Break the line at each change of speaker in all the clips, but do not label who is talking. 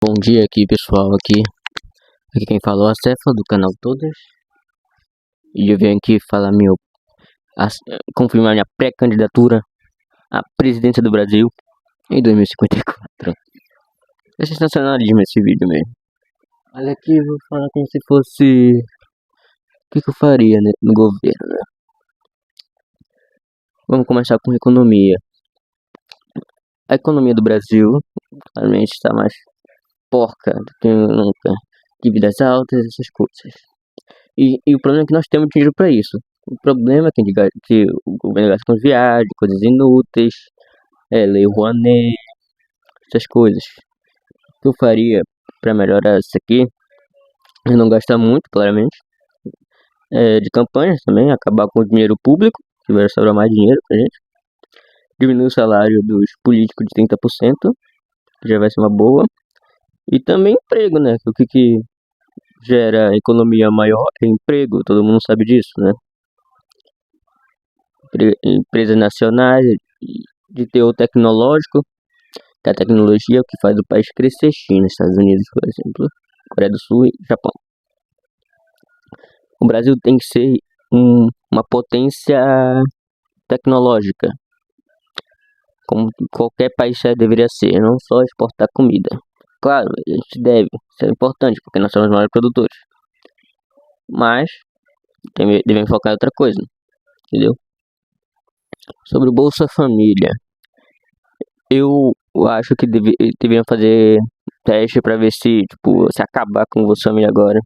Bom dia aqui pessoal, aqui quem falou é a Cefa do canal Todas. E eu venho aqui falar confirmar minha pré-candidatura à presidência do Brasil em 2054. É sensacionalismo esse vídeo mesmo. Mas aqui eu vou falar como se fosse o que eu faria, né, no governo, né? Vamos começar com economia. A economia do Brasil claramente está mais porca do que nunca. Dívidas altas, essas coisas. E o problema é que nós temos dinheiro para isso. O problema é que o governo gasta com viagens, coisas inúteis, Lei Rouanet, essas coisas. O que eu faria para melhorar isso aqui é não gastar muito, claramente. De campanhas também, acabar com o dinheiro público, que vai sobrar mais dinheiro pra gente. Diminuir o salário dos políticos de 30%, que já vai ser uma boa. E também emprego, né? O que gera economia maior é emprego, todo mundo sabe disso, né? Empresas nacionais de teor tecnológico, que a tecnologia é o que faz o país crescer. China, Estados Unidos, por exemplo, Coreia do Sul e Japão. O Brasil tem que ser uma potência tecnológica, como qualquer país deveria ser, não só exportar comida. Claro, a gente deve, isso é importante, porque nós somos os maiores produtores. Mas devemos focar em outra coisa, entendeu? Sobre o Bolsa Família, eu acho que deveriam fazer teste para ver se acabar com o Bolsa Família agora,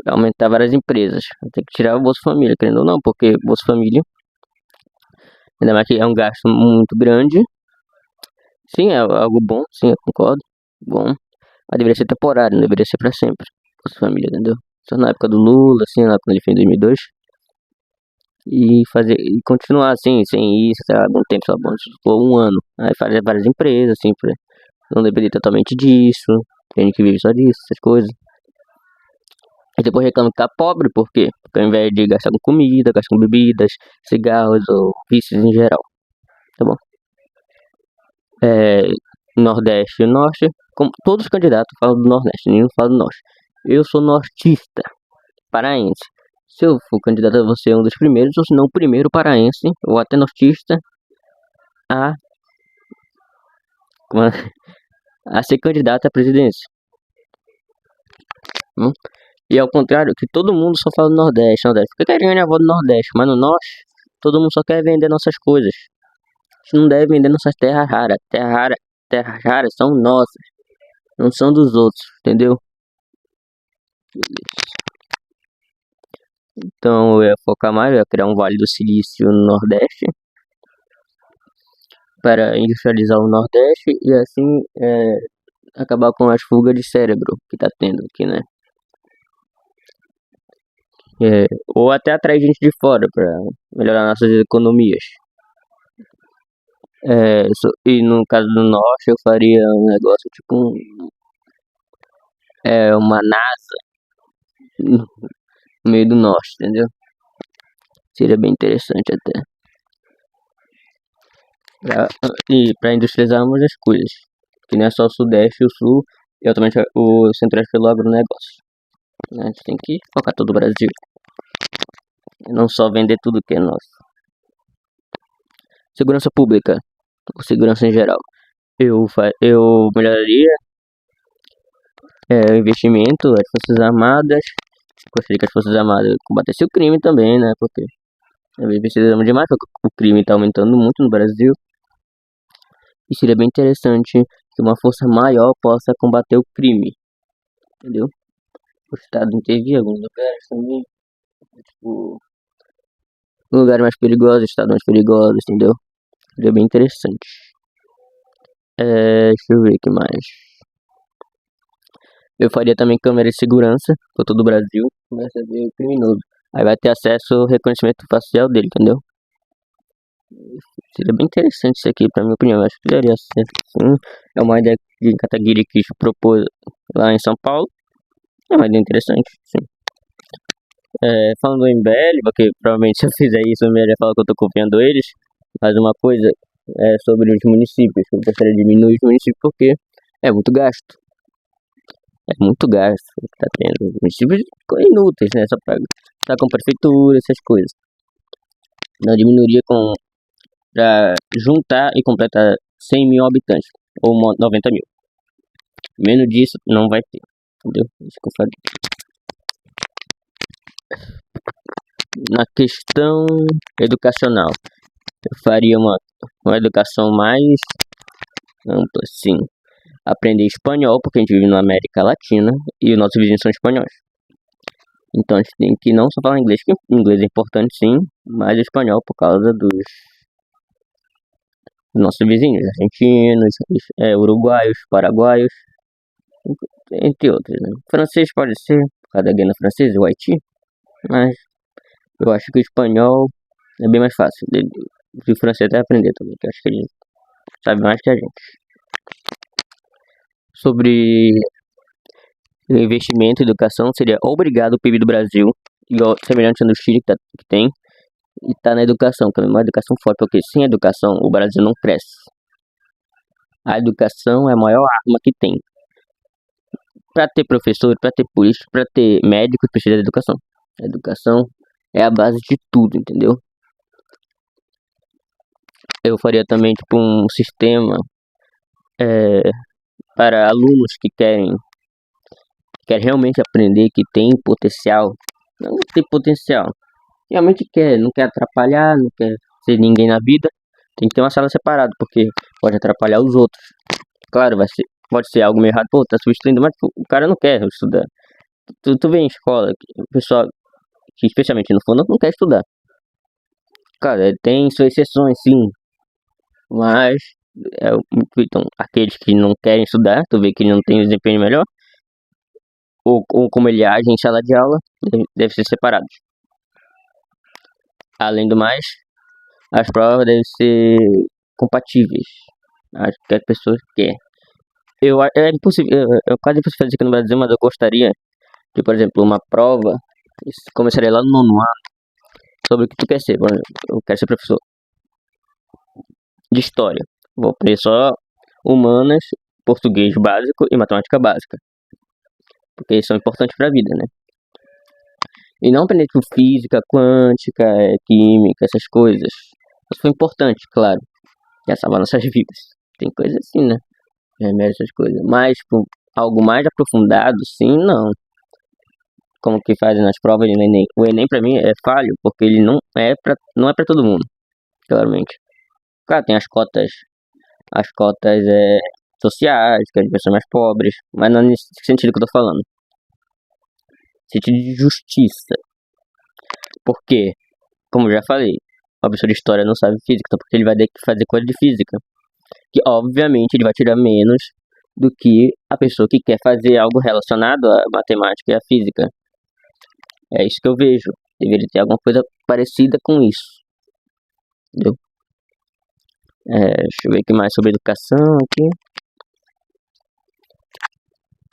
aumentar várias empresas. Tem que tirar o Bolsa Família, querendo ou não, porque Bolsa Família, ainda mais que é um gasto muito grande. Sim, é algo bom, sim, eu concordo, bom, mas deveria ser temporário, não deveria ser para sempre. Bolsa Família, entendeu? Só na época do Lula, assim, na época que ele fez em 2002. E continuar assim, sem isso, sei lá, algum tempo, só bom, um ano. Aí fazer várias empresas, assim, pra não depender totalmente disso. Tem gente que vive só disso, essas coisas. E depois reclama que tá pobre, por quê? Porque ao invés de gastar com comida, gastar com bebidas, cigarros ou vícios em geral. Tá bom? Nordeste e Norte, como todos os candidatos falam do Nordeste, nenhum fala do Norte. Eu sou nortista, paraense. Se eu for candidato, eu vou ser um dos primeiros, ou se não o primeiro paraense, ou até nortista, a ser candidato à presidência. E ao contrário, que todo mundo só fala do Nordeste, porque quer ganhar a voz do Nordeste, mas no Norte, todo mundo só quer vender nossas coisas. A gente não deve vender nossas terras raras. Terras raras são nossas, não são dos outros, entendeu? Então eu ia focar mais, eu ia criar um Vale do Silício no Nordeste, para industrializar o Nordeste e assim acabar com as fugas de cérebro que tá tendo aqui, né? Ou até atrair gente de fora para melhorar nossas economias. E no caso do Norte eu faria um negócio tipo uma NASA no meio do Norte, entendeu? Seria bem interessante até. E para industrializarmos as coisas, que não é só o Sudeste e o Sul, e automaticamente o Centro-Oeste pelo agronegócio. A gente tem que focar todo o Brasil, e não só vender tudo que é nosso. Segurança pública, segurança em geral, eu melhoraria o investimento das Forças Armadas. Gostaria que as Forças Armadas combatessem o crime também, né? Porque precisamos demais, porque o crime está aumentando muito no Brasil. E seria bem interessante que uma força maior possa combater o crime, entendeu? O Estado intervir em alguns lugares também, tipo, lugares mais perigosos, estados mais perigosos, entendeu? Seria bem interessante. Deixa eu ver o que mais. Eu faria também câmera de segurança por todo o Brasil, começa a ver o criminoso. Aí vai ter acesso ao reconhecimento facial dele, entendeu? Seria bem interessante isso aqui, pra minha opinião. Eu acho que daria certo, sim. É uma ideia que Kataguiri quis propor lá em São Paulo. É uma ideia interessante, sim. Falando em MBL, porque provavelmente se eu fizer isso, o MBL fala que eu tô copiando eles. Mas uma coisa sobre os municípios, eu gostaria de diminuir os municípios porque é muito gasto. É muito gasto que tá tendo. Uns tipos de coisas inúteis, né? Só pra tá com prefeitura, essas coisas. Não diminuiria pra juntar e completar 100 mil habitantes. Ou 90 mil. Menos disso, não vai ter. Entendeu? Isso que eu falei. Na questão educacional, eu faria uma educação mais ampla, sim. Aprender espanhol, porque a gente vive na América Latina e os nossos vizinhos são espanhóis. Então a gente tem que não só falar inglês, que inglês é importante sim, mas espanhol por causa dos nossos vizinhos, argentinos, uruguaios, paraguaios, entre outros, né? Francês pode ser, por causa da Guiana Francesa, o Haiti, mas eu acho que o espanhol é bem mais fácil. E o francês até aprender também, que eu acho que ele sabe mais que a gente. Sobre investimento em educação, seria obrigado o PIB do Brasil, igual semelhante no Chile que tem, e tá na educação, que é uma educação forte, porque sem educação o Brasil não cresce. A educação é a maior arma que tem. Para ter professor, para ter polícia, para ter médico, precisa de educação. A educação é a base de tudo, entendeu? Eu faria também tipo um sistema para alunos que querem realmente aprender, que tem potencial. Não tem potencial. Realmente quer, não quer atrapalhar, não quer ser ninguém na vida. Tem que ter uma sala separada, porque pode atrapalhar os outros. Claro, pode ser algo meio errado, pô, tá substituindo, mas o cara não quer estudar. Tu vê em escola, o pessoal que especialmente no fundo não quer estudar. Cara, tem suas exceções, sim, mas então, aqueles que não querem estudar, tu vê que ele não tem um desempenho melhor, ou como ele age em sala de aula, deve ser separados. Além do mais, as provas devem ser compatíveis. Acho que as pessoas querem. É impossível, é quase impossível fazer aqui no Brasil, mas eu gostaria que, por exemplo, uma prova começaria lá no nono ano sobre o que tu quer ser. Por exemplo, eu quero ser professor de história. Vou aprender só humanas, português básico e matemática básica, porque são importantes para a vida, né? E não aprender tipo física, quântica, química, essas coisas. Isso foi importante, claro. Já salvar nossas vidas. Tem coisa assim, né? Remédio, essas coisas. Mas, tipo, algo mais aprofundado, sim, não. Como que fazem nas provas do Enem. O Enem pra mim é falho, porque ele não é pra todo mundo, claramente. Claro, tem as cotas sociais, que é de pessoas mais pobres, mas não é nesse sentido que eu tô falando. Sentido de justiça. Porque, como eu já falei, uma pessoa de história não sabe física, então porque ele vai ter que fazer coisa de física. Que obviamente ele vai tirar menos do que a pessoa que quer fazer algo relacionado à matemática e à física. É isso que eu vejo. Deveria ter alguma coisa parecida com isso. Entendeu? Deixa eu ver aqui mais sobre educação aqui.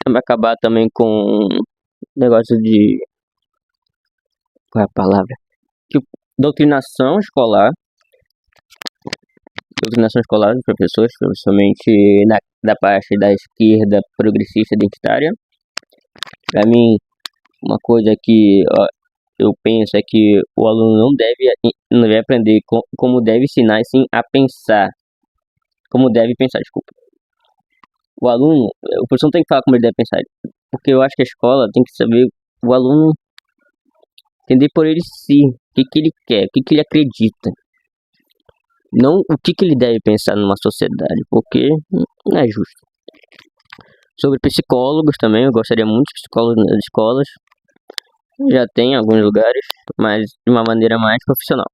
Vai acabar também com negócio de... Qual é a palavra? Tipo, doutrinação escolar. Doutrinação escolar dos professores, principalmente da parte da esquerda progressista identitária. Pra mim, uma coisa que eu penso é que o aluno não deve aprender como deve ensinar, e sim a pensar. Como deve pensar, desculpa. O professor não tem que falar como ele deve pensar, porque eu acho que a escola tem que saber o aluno entender por ele si, o que ele quer, o que ele acredita. Não o que ele deve pensar numa sociedade, porque não é justo. Sobre psicólogos também, eu gostaria muito de psicólogos nas escolas. Já tem em alguns lugares, mas de uma maneira mais profissional.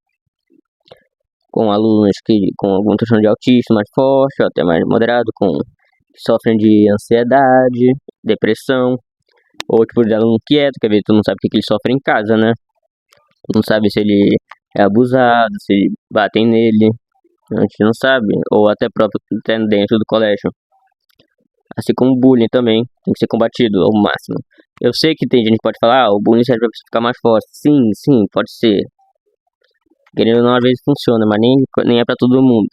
Com alunos com alguma questão de autismo mais forte, ou até mais moderado, que sofrem de ansiedade, depressão, ou tipo de aluno quieto, quer ver, tu não sabe o que ele sofre em casa, né? Não sabe se ele é abusado, se batem nele, a gente não sabe, ou até próprio dentro do colégio. Assim como o bullying também, tem que ser combatido ao máximo. Eu sei que tem gente que pode falar, o bullying serve pra você ficar mais forte. Sim, pode ser. Querendo ou não, às vezes funciona, mas nem é pra todo mundo.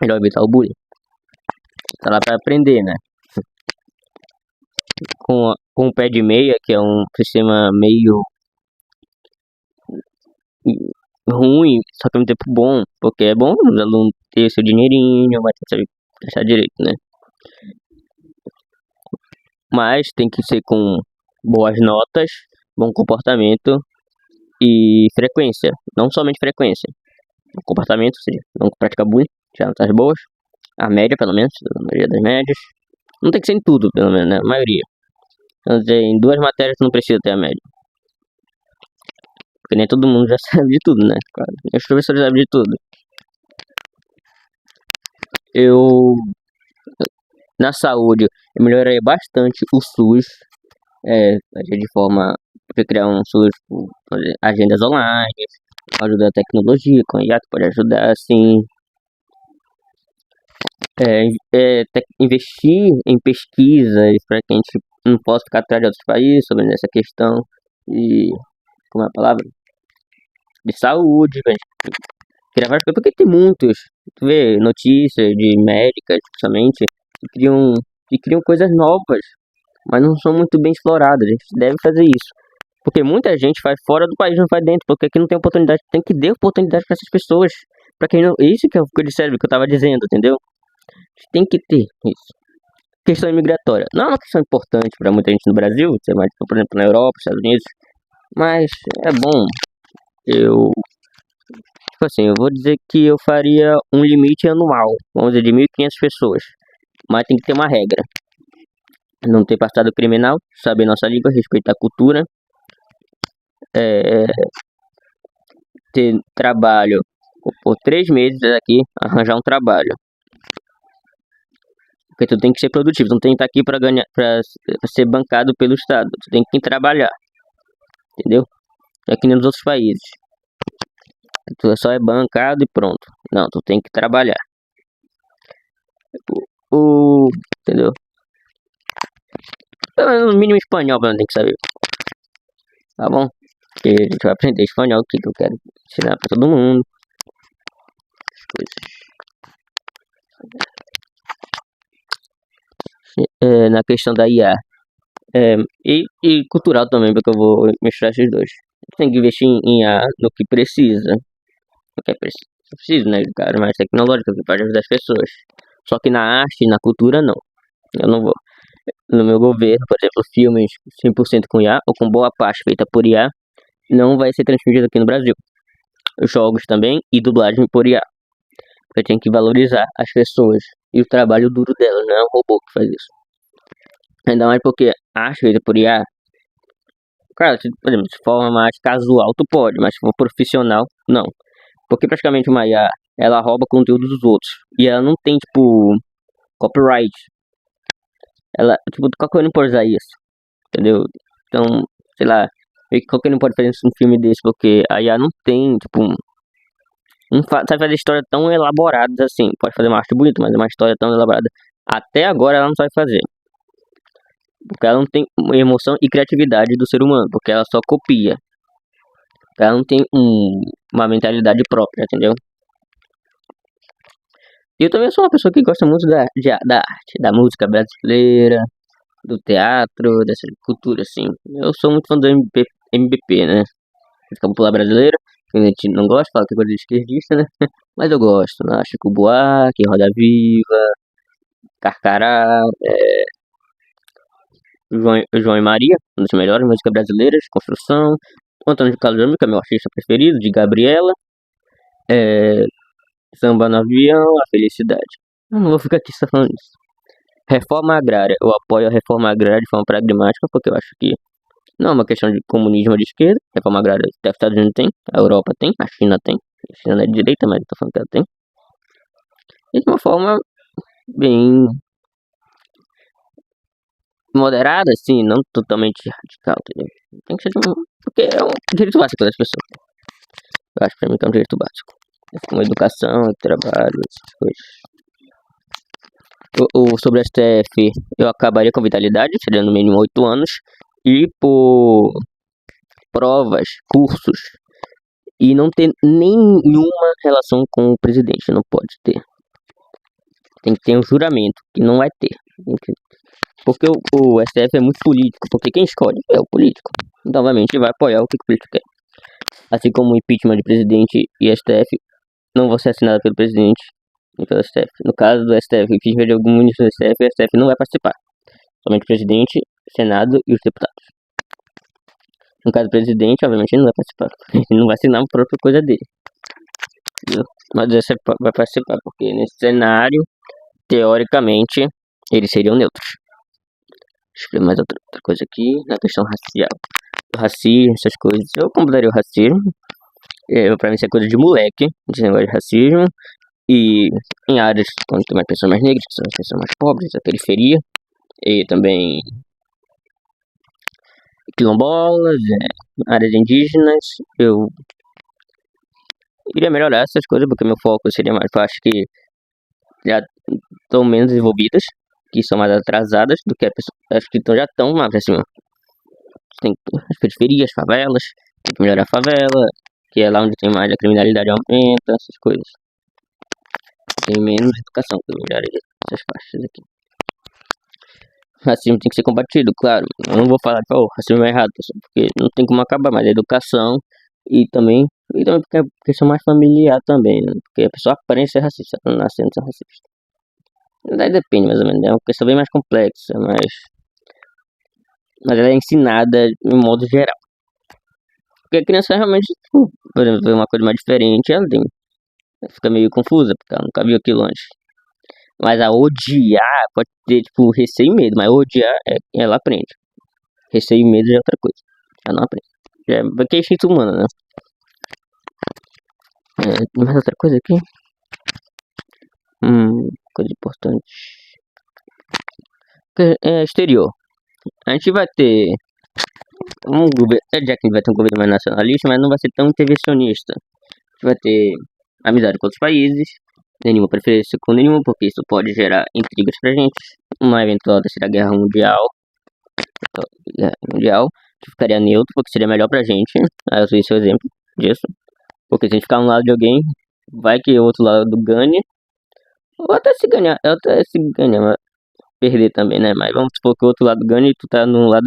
Melhor evitar o bullying. Tá lá pra aprender, né? com o pé de meia, que é um sistema meio ruim, só que ao mesmo tempo bom, porque é bom os alunos ter seu dinheirinho, mas tem que saber gastar direito, né? Mas tem que ser com boas notas, bom comportamento e frequência, não somente frequência. O comportamento, ou seja, não pratica bullying, tirar notas boas, a média pelo menos, a maioria das médias. Não tem que ser em tudo, pelo menos, né? A maioria. Então, em duas matérias tu não precisa ter a média. Porque nem todo mundo já sabe de tudo, né? Claro, nem os professores sabem de tudo. Na saúde, eu melhorei bastante o SUS, de forma de criar um SUS, fazer agendas online, ajuda a tecnologia, com IA que pode ajudar, assim, investir em pesquisas para que a gente não possa ficar atrás de outros países sobre essa questão e, como é a palavra? De saúde, pra gente criar várias coisas, porque tem muitos, tu vê, notícias de médicas, principalmente, que criam coisas novas, mas não são muito bem exploradas. A gente deve fazer isso. Porque muita gente faz fora do país, não faz dentro, porque aqui não tem oportunidade. Tem que dar oportunidade para essas pessoas. Para quem não. Isso que é o que eu disser, que eu tava dizendo, entendeu? Tem que ter isso. Questão imigratória. Não é uma questão importante para muita gente no Brasil, mais, por exemplo, na Europa, Estados Unidos. Mas é bom. Tipo assim, eu vou dizer que eu faria um limite anual, vamos dizer, de 1.500 pessoas. Mas tem que ter uma regra. Não ter passado criminal, saber nossa língua, respeitar a cultura, ter trabalho por 3 meses aqui, arranjar um trabalho. Porque tu tem que ser produtivo, tu não tem que estar aqui para ganhar, para ser bancado pelo Estado. Tu tem que trabalhar, entendeu? É que nem nos outros países. Tu só é bancado e pronto. Não, tu tem que trabalhar. Entendeu? Pelo menos no mínimo espanhol, pelo menos tem que saber. Tá bom? Porque a gente vai aprender espanhol, que eu quero ensinar pra todo mundo. As coisas. Na questão da IA. E cultural também, porque eu vou misturar esses dois. Tem que investir em IA no que precisa. No que é preciso, né? Cara, mais tecnológico que pode ajudar as pessoas. Só que na arte e na cultura, não. Eu não vou. No meu governo, por exemplo, filmes 100% com IA, ou com boa parte feita por IA, não vai ser transmitido aqui no Brasil. Os jogos também e dublagem por IA. Porque tem que valorizar as pessoas e o trabalho duro delas, não é um robô que faz isso. Ainda mais porque a arte feita por IA, cara, por exemplo, se for uma arte casual, tu pode, mas se for profissional, não. Porque praticamente uma IA, ela rouba conteúdo dos outros. E ela não tem, tipo, copyright. Ela, tipo, qualquer um não pode usar isso, entendeu? Então, sei lá, qualquer um não pode fazer um filme desse, porque a IA não tem, tipo, não sabe fazer história tão elaboradas assim. Pode fazer uma arte bonita, mas uma história tão elaborada. Até agora ela não sabe fazer. Porque ela não tem emoção e criatividade do ser humano, porque ela só copia. Ela não tem uma mentalidade própria, entendeu? E eu também sou uma pessoa que gosta muito da arte, da música brasileira, do teatro, dessa cultura, assim. Eu sou muito fã do MBP, né? Música popular brasileira, que a gente não gosta, fala que é coisa de esquerdista, né? Mas eu gosto, né? Chico Buarque, Roda Viva, Carcará, João e Maria, um dos melhores músicas brasileiras, Construção, Antônio Carlos Jobim, que é meu artista preferido, de Gabriela, Samba no Avião, A Felicidade. Eu não vou ficar aqui só falando isso. Reforma agrária. Eu apoio a reforma agrária de forma pragmática, porque eu acho que não é uma questão de comunismo ou de esquerda. Reforma agrária até os Estados Unidos tem, a Europa tem, a China tem. A China não é de direita, mas eu tô falando que ela tem. E de uma forma bem moderada, assim, não totalmente radical, entendeu? Tem que ser porque é um direito básico das pessoas. Eu acho pra mim que é um direito básico. Como educação, trabalho, essas coisas. Sobre o STF, eu acabaria com vitalidade, seria no mínimo 8 anos. E por provas, cursos, e não ter nenhuma relação com o presidente, não pode ter. Tem que ter um juramento, que não vai ter. Porque o STF é muito político, porque quem escolhe é o político. Então, obviamente, vai apoiar o que o político quer. Assim como o impeachment de presidente e STF não vão ser assinados pelo presidente e pelo STF. No caso do STF, o impeachment de algum ministro do STF, o STF não vai participar. Somente o presidente, Senado e os deputados. No caso do presidente, obviamente, ele não vai participar. Ele não vai assinar a própria coisa dele. Entendeu? Mas o STF vai participar, porque nesse cenário, teoricamente, eles seriam neutros. Deixa eu ver mais outra coisa aqui, na questão racial. O racismo, essas coisas. Eu computaria o racismo. Pra mim isso é coisa de moleque, esse negócio de racismo. E em áreas onde tem mais pessoas mais negras, que são as pessoas mais pobres, a periferia. E também quilombolas, áreas indígenas. Eu iria melhorar essas coisas, porque meu foco seria mais, eu acho que já estão menos desenvolvidas, que são mais atrasadas do que as pessoas, acho que já estão mais acima. Tem as periferias, favelas, tem que melhorar a favela, que é lá onde tem mais a criminalidade aumenta, essas coisas. Tem menos educação, que melhorar essas faixas aqui. Racismo tem que ser combatido, claro. Eu não vou falar que o racismo é errado, porque não tem como acabar, mas a educação e também porque é questão mais familiar também, né? Porque a pessoa aprende a ser racista, não nascendo ser racista. Daí depende, mais ou menos, é uma questão bem mais complexa, mas ela é ensinada em modo geral. Porque a criança realmente, tipo, por exemplo, vê uma coisa mais diferente, ela fica meio confusa, porque ela nunca viu aquilo antes. Mas a odiar pode ter, tipo, receio e medo, mas odiar ela aprende. Receio e medo já é outra coisa. Ela não aprende. Porque é instinto humano, né? Tem mais outra coisa aqui? Coisa importante. Exterior. A gente vai ter um governo, já que a gente vai ter um governo mais nacionalista, mas não vai ser tão intervencionista. A gente vai ter amizade com outros países, nenhuma preferência com nenhum, porque isso pode gerar intrigas pra gente. Uma eventual terceira guerra mundial, que ficaria neutro, porque seria melhor pra gente. Aí eu esse é o exemplo disso. Porque se a gente ficar um lado de alguém, vai que o outro lado ganhe. Ou até se ganhar, mas perder também, né? Mas vamos supor que o outro lado ganhe e tu tá no lado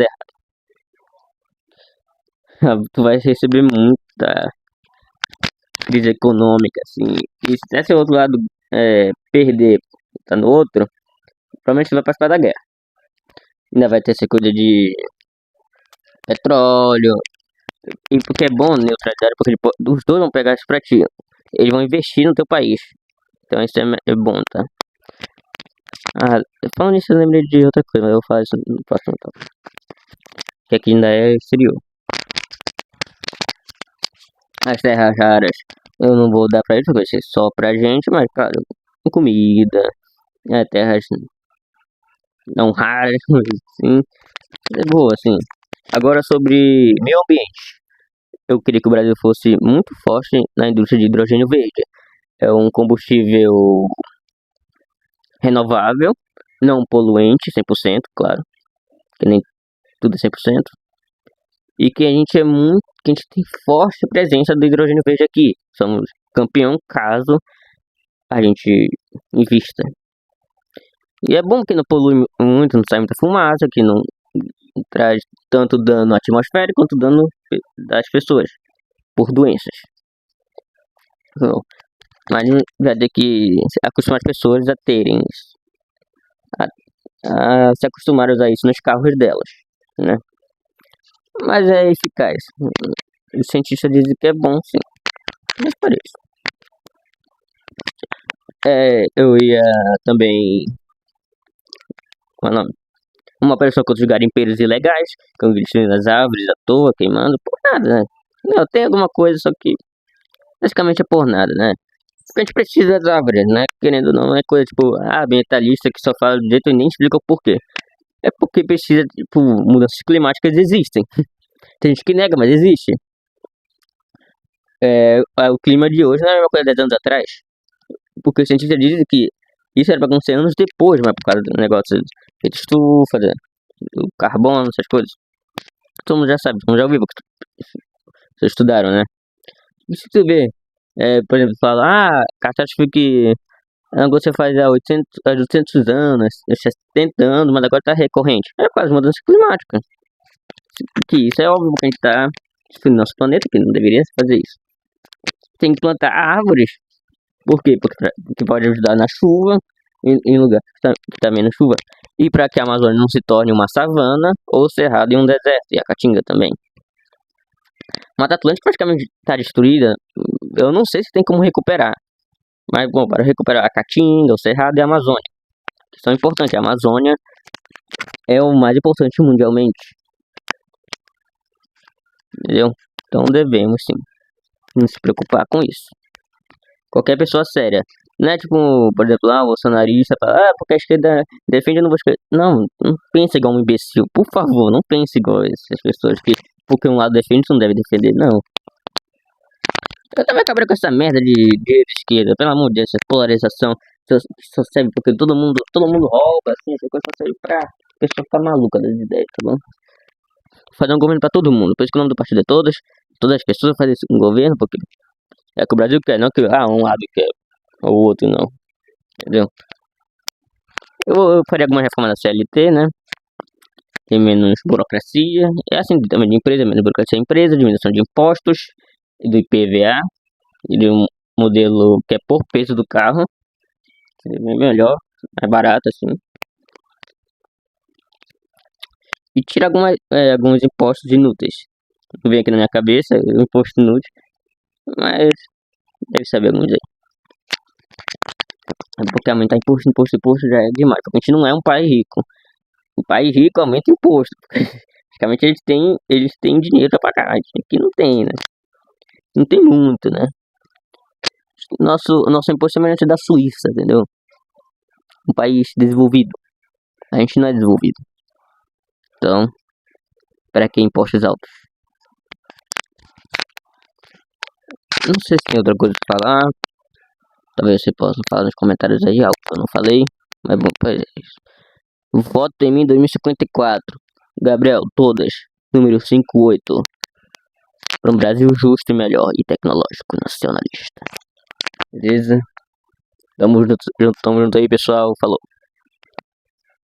errado. Tu vai receber muita crise econômica, assim. E se esse outro lado perder, tá no outro, provavelmente vai participar da guerra. Ainda vai ter essa coisa de petróleo. E porque é bom neutralidade, porque os dois vão pegar isso pra ti. Eles vão investir no teu país. Então isso é bom, tá? Falando nisso, eu lembrei de outra coisa, mas eu vou falar isso no próximo tópico. Que aqui ainda é exterior. As terras raras, eu não vou dar pra eles, porque vai ser só pra gente, mas, claro, comida, terras não raras, assim, é boa, assim. Agora, sobre meio ambiente. Eu queria que o Brasil fosse muito forte na indústria de hidrogênio verde. É um combustível renovável, não poluente 100%, claro, que nem tudo é 100%. E que a gente tem forte presença do hidrogênio verde aqui. Somos campeão caso a gente invista. E é bom que não polui muito, não sai muita fumaça, que não traz tanto dano à atmosfera quanto dano das pessoas por doenças. Então, mas vai ter que acostumar as pessoas a terem a se acostumar a usar isso nos carros delas, né? Mas é eficaz. Os cientistas dizem que é bom, sim. Mas parece. Eu ia também. Qual é o nome? Uma pessoa com os garimpeiros ilegais, com destruindo as árvores à toa, queimando, por nada, né? Não, tem alguma coisa, só que basicamente é por nada, né? Porque a gente precisa das árvores, né? Querendo ou não, é coisa tipo, ambientalista que só fala do jeito e nem explica o porquê. É porque precisa, tipo, mudanças climáticas existem. Tem gente que nega, mas existe. O clima de hoje não é a mesma coisa de 10 anos atrás. Porque os cientistas dizem que isso era pra acontecer anos depois, mas por causa do negócio de estufa, do carbono, essas coisas. Todo mundo já sabe, todo mundo já ouviu, porque vocês estudaram, né? E se tu vê, por exemplo, fala, catástrofe É um negócio que você faz há 800 anos, há 70 anos, mas agora tá recorrente. É quase mudança climática. Que isso é óbvio que a gente tá destruindo nosso planeta, que não deveria fazer isso. Tem que plantar árvores. Por quê? Porque pode ajudar na chuva, em lugar que tá menos chuva. E para que a Amazônia não se torne uma savana ou cerrado em um deserto. E a Caatinga também. Mata Atlântica praticamente está destruída. Eu não sei se tem como recuperar. Mas, bom, para recuperar a Caatinga, o Cerrado e a Amazônia, que são importantes. A Amazônia é o mais importante mundialmente. Entendeu? Então devemos, sim, nos preocupar com isso. Qualquer pessoa séria. Não é tipo, por exemplo, o bolsonarista fala, porque a esquerda defende, eu não vou esquerda. Não pensa igual um imbecil. Por favor, não pense igual essas pessoas que, porque um lado defende, você não deve defender, não. Eu também acabei com essa merda de direita e esquerda, pelo amor de Deus, essa polarização só serve porque todo mundo rouba, assim, essa coisa só serve pra pessoa ficar maluca das ideias, tá bom? Fazer um governo pra todo mundo, por isso que o nome do partido é todas as pessoas fazem um governo, porque é que o Brasil quer, não que um lado quer, ou o outro não, entendeu? Eu faria alguma reforma da CLT, né? Tem menos burocracia, é assim também de empresa, menos burocracia de empresa, diminuição de impostos, do IPVA, e de um modelo que é por peso do carro, seria bem melhor, mais barato assim. E tira alguns impostos inúteis. Não vem aqui na minha cabeça, o imposto inútil, mas deve saber alguns aí. Porque aumentar imposto já é demais, porque a gente não é um país rico. Um país rico aumenta imposto. Praticamente eles têm dinheiro pra pagar, a gente aqui não tem, né? Não tem muito, né? Nosso imposto é semelhante da Suíça, entendeu? Um país desenvolvido. A gente não é desenvolvido. Então, para que impostos altos? Não sei se tem outra coisa pra falar. Talvez você possa falar nos comentários aí algo que eu não falei. Mas bom, pois é isso. Voto em mim 2054. Gabriel, todas. Número 58. Para um Brasil justo e melhor e tecnológico nacionalista. Beleza? Tamo junto aí, pessoal. Falou.